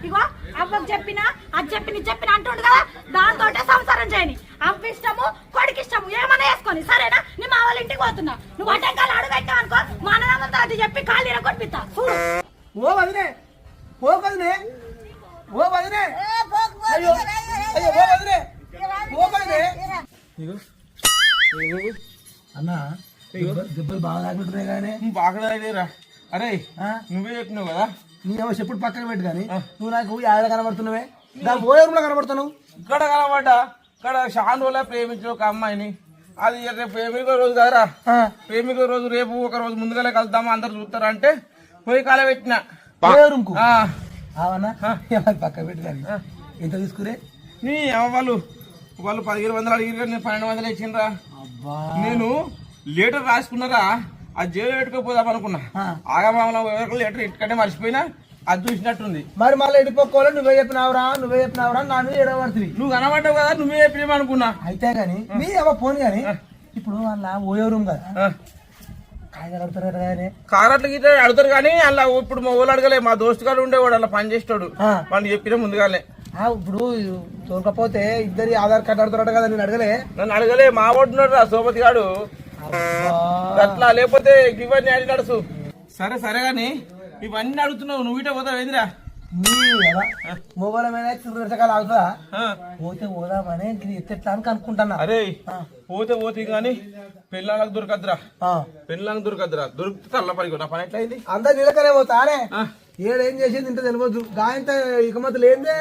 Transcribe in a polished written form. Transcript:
ఇగో అవ్వకు చెప్పినా అది చెప్పిన అంటుండు కదా, దాంతో సంసారం చేయని. అవ్వ ఇష్టము కొడుకు ఇష్టము ఏమన్నా వేసుకొని సరేనా. నీ మా వాళ్ళ ఇంటికి పోతున్నా, నువ్వు అడ్డంకాలు అడుగుతావు అనుకో, మా అన్నదమ్ములతో అది చెప్పి ఖాళీ కొట్టిస్తా చూడు. ఓ వదినే, ఓ వదినే, ఓ వదినే, అయ్యో అయ్యో ఓ వదినే, ఓ వదినే. అన్నా దెబ్బలు బాగా తాకుంటున్నాయి కానీ బాగా తాగలేరా. అరే నువ్వే చెప్పినావు కదా, నీవేమో చెప్పుడు పక్కన పెట్టు కానీ నువ్వు నాకు యాడ కనబడుతున్నావే, దాని పోయే రూమ్లో కనబడుతున్నావు. ఇక్కడ కనబడ్డా, ఇక్కడ చాలా రోజుల ప్రేమించిన ఒక అమ్మాయిని, అది రేపు ప్రేమిక రోజు కదరా, ప్రేమిక రోజు రేపు ఒక రోజు ముందుగానే కలుద్దామా అందరు చూస్తారా అంటే పోయి కాల పెట్టిన రూమ్కు. అవునా పక్క పెట్టు కానీ ఎంత తీసుకురే. నీ వాళ్ళు 1500 అడిగిరు, నేను 1200 ఇచ్చిండ్రా. నేను లెటర్ రాసుకున్నారా, అది జైలు పెట్టుకోపోదాం అనుకున్నా. ఆగమామల లెటర్ ఇంటికంటే మర్చిపోయినా, అది చూసినట్టుంది. మరి మళ్ళీ ఎడిపోకోవాలి, నువ్వే చెప్పినావురా నా మీద ఎడబడుతుంది. నువ్వు కనబడ్డావు కదా, నువ్వే చెప్పినామనుకున్నా. అయితే గాని మీ ఏమో ఫోన్ గాని ఇప్పుడు వాళ్ళ ఓయో రూమ్ కదా కాయలు అడుగుతారు కానీ కారట్లు గిట్ల అడుగుతారు కానీ అలా ఇప్పుడు మా ఊళ్ళు అడగలే. మా దోస్తు గారు ఉండేవాడు అలా పని చేస్తాడు, వాళ్ళు చెప్పినా ముందుగానే. ఇప్పుడు దొరకపోతే ఇద్దరి ఆధార్ కార్డు అడుగుతారట కదా, నేను అడగలే. నన్ను అడగలే, మా వాడున్నాడు రా సోపతి గాడు అట్లా, లేకపోతే ఇవన్నీ అడిగి నడుసు. సరే సరే గాని ఇవన్నీ అడుగుతున్నావు, నువ్వు ఇటే పోతావు ఏందిరా. మొబైల్ మీద రకాలు అవుతుందా, పోతే పోదామని ఎత్తెట్లా అని అనుకుంటున్నా. అరే పోతే కానీ పెళ్ళాలకు దొరకద్దురా, పెళ్ళాలకు దొరకద్దురా, దొరికితే తల్లపడి నా పని ఎట్లా అయింది. అందరు నిలకనే పోతా ఏడేం చేసేది ఇంత తెలియదు, గాయంత ఇక మొదలు ఏందే